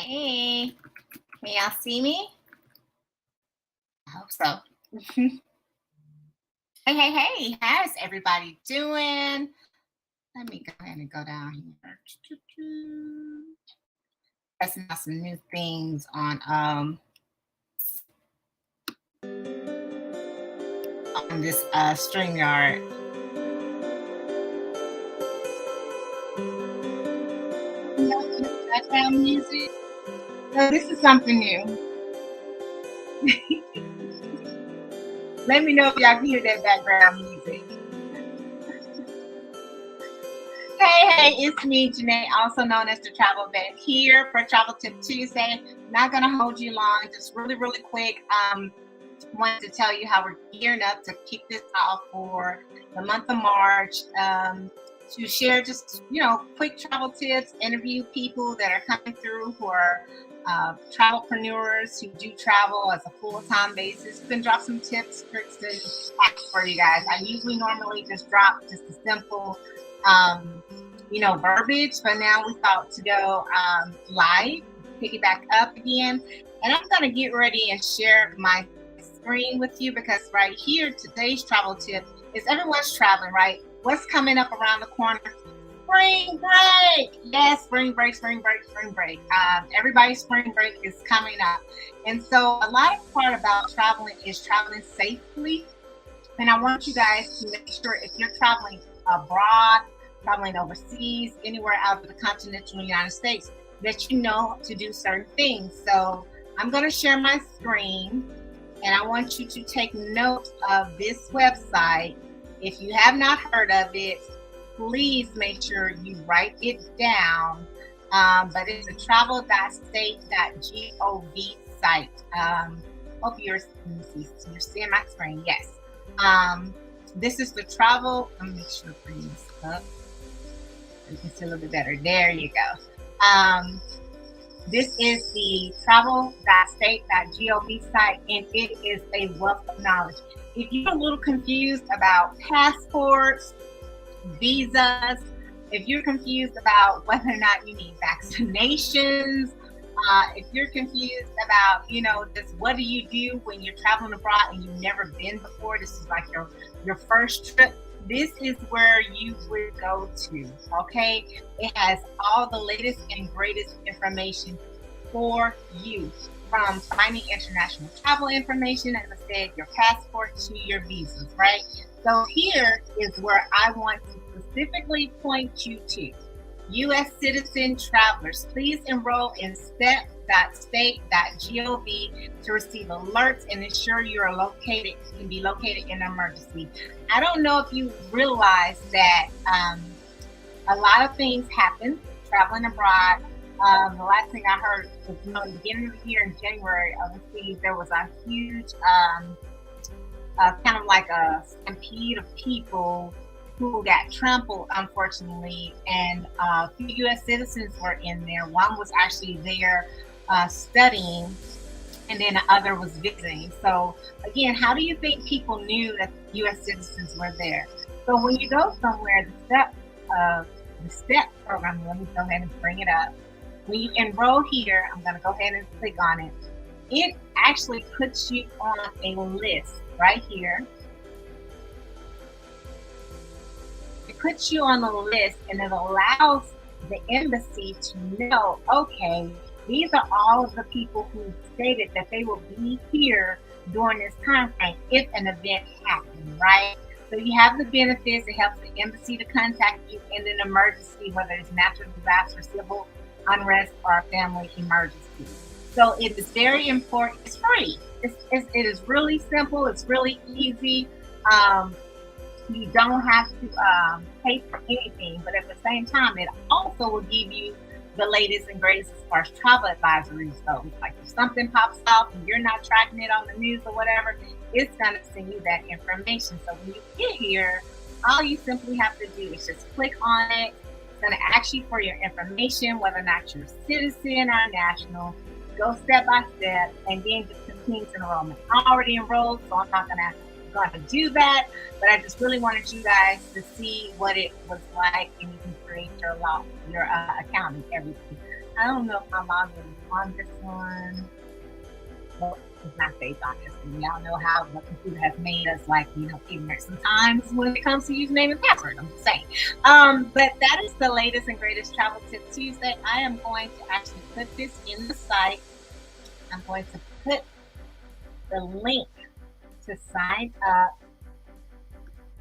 Hey, can y'all see me? I hope so. Hey, how's everybody doing? Let me go ahead and go down here. Testing out some new things on this StreamYard. Background music. So this is something new. Let me know if y'all can hear that background music. Hey, it's me, Janae, also known as the Travel Vet, here for Travel Tip Tuesday. Not gonna hold you long, just really quick. Wanted to tell you how we're gearing up to kick this off for the month of March. To share just quick travel tips, interview people that are coming through who are travelpreneurs who do travel as a full-time basis. We can drop some tips, tricks, and hacks for you guys. I usually normally just drop just a simple verbiage, but now we thought to go live, pick it back up again. And I'm gonna get ready and share my screen with you because right here, today's travel tip is everyone's traveling, right? What's coming up around the corner? Spring break. Yes, spring break. Everybody's spring break is coming up. And so a lot of part about traveling is traveling safely. And I want you guys to make sure if you're traveling abroad, traveling overseas, anywhere out of the continental United States, that you know to do certain things. So I'm going to share my screen and I want you to take note of this website. If you have not heard of it, please make sure you write it down. But it's a travel.state.gov site. Hope you're seeing my screen. Yes. This is the travel. Let me make sure to bring this up. You can see a little bit better. There you go. This is the travel.state.gov site, and it is a wealth of knowledge. If you're a little confused about passports, visas, if you're confused about whether or not you need vaccinations, if you're confused about, just what do you do when you're traveling abroad and you've never been before, this is like your first trip, this is where you would go to, okay? It has all the latest and greatest information for you, from finding international travel information, as I said, your passport to your visas, right? So here is where I want to specifically point you to. U.S. citizen travelers, please enroll in step.state.gov to receive alerts and ensure you can be located in an emergency. I don't know if you realize that a lot of things happen traveling abroad. The last thing I heard was, at the beginning of the year in January, overseas, there was a huge kind of like a stampede of people who got trampled, unfortunately, and a few U.S. citizens were in there. One was actually there studying, and then the other was visiting. So again, how do you think people knew that U.S. citizens were there? So when you go somewhere, the STEP program, let me go ahead and bring it up. When you enroll here, I'm going to go ahead and click on it. It actually puts you on a list right here. It puts you on the list, and it allows the embassy to know, okay, these are all of the people who stated that they will be here during this time frame if an event happens, right? So you have the benefits. It helps the embassy to contact you in an emergency, whether it's natural disaster, civil unrest, or a family emergency. So it is very important. It's free. It is really simple. It's really easy. You don't have to pay for anything, but at the same time, it also will give you the latest and greatest as far as travel advisories go. Like if something pops up and you're not tracking it on the news or whatever, it's going to send you that information. So when you get here, all you simply have to do is just click on it. It's going to ask you for your information, whether or not you're a citizen or national. Go step by step, and then just continue to enrollment. I'm already enrolled, so I'm not going to do that, but I just really wanted you guys to see what it was like, and you can create your account and everything. I don't know if my mom is on this one. Well, it's not saved on this. And y'all know how the computer has made us like, ignorant sometimes when it comes to username and password. I'm just saying. But that is the latest and greatest Travel Tip Tuesday. I am going to actually put this in the site. I'm going to put the link to sign up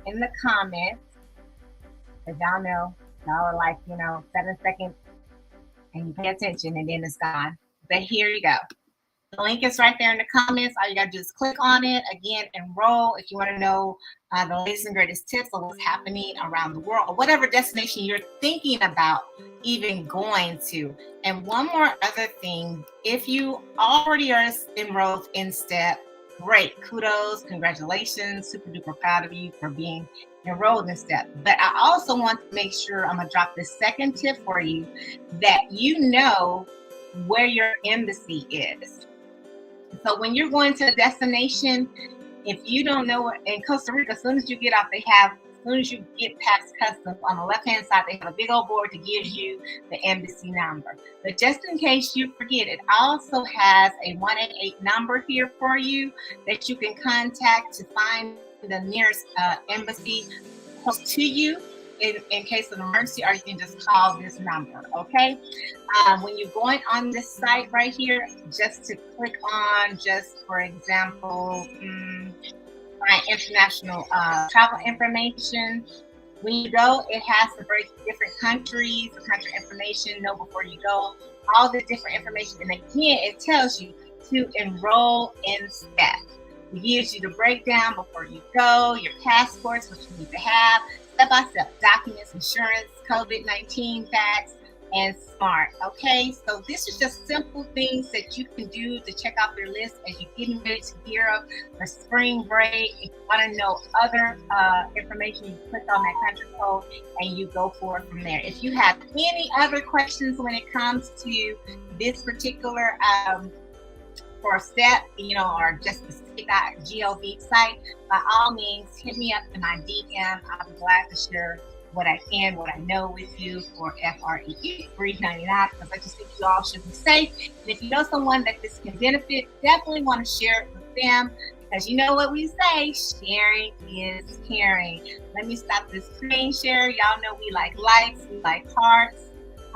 in the comments. Because y'all know, y'all are like, 7 seconds and you pay attention and then it's gone. But here you go. The link is right there in the comments. All you got to do is click on it. Again, enroll if you want to know the latest and greatest tips of what's happening around the world or whatever destination you're thinking about even going to. And one more other thing, if you already are enrolled in STEP, great, kudos, congratulations, super duper proud of you for being enrolled in STEP. But I also want to make sure I'm going to drop the second tip for you, that you know where your embassy is. So when you're going to a destination, if you don't know it, in Costa Rica, as soon as you get off, as soon as you get past customs, on the left-hand side, they have a big old board that gives you the embassy number. But just in case you forget, it also has a 188 number here for you that you can contact to find the nearest embassy close to you in case of an emergency, or you can just call this number, okay? When you're going on this site right here, just to click on, just for example, my international travel information. When you go, it has to break different countries, country information, know before you go, all the different information. And again, it tells you to enroll in STEP. It gives you the breakdown before you go, your passports, what you need to have, step-by-step documents, insurance, COVID-19 facts, and SMART. Okay, so this is just simple things that you can do to check off your list as you're getting ready to gear up for spring break. If you want to know other information, you click on that country code and you go forward from there. If you have any other questions when it comes to this particular for a STEP, or just the state.gov site, by all means, hit me up in my DM. I'll be glad to share what I can, what I know with you for FRE 399, because I just think you all should be safe. And if you know someone that this can benefit, definitely want to share it with them, because you know what we say, sharing is caring. Let me stop this screen share. Y'all know we like likes, we like hearts.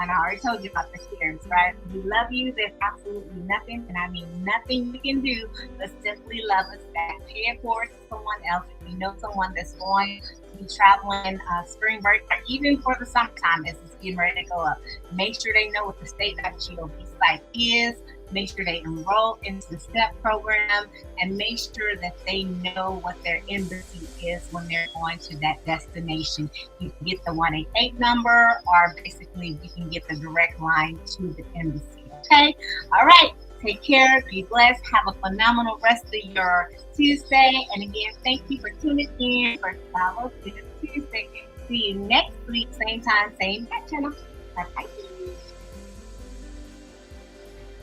And I already told you about the shares, right? We love you. There's absolutely nothing, and I mean nothing you can do but simply love us back. Pay it forward to someone else. If you know someone that's going to be traveling spring break, or even for the summertime as it's getting ready to go up, make sure they know what the state.gov site is. Make sure they enroll into the STEP program, and make sure that they know what their embassy is when they're going to that destination. You can get the 188 number, or basically you can get the direct line to the embassy. Okay? All right. Take care. Be blessed. Have a phenomenal rest of your Tuesday. And again, thank you for tuning in for Travel Tip Tuesday. See you next week, same time, same channel. Bye-bye.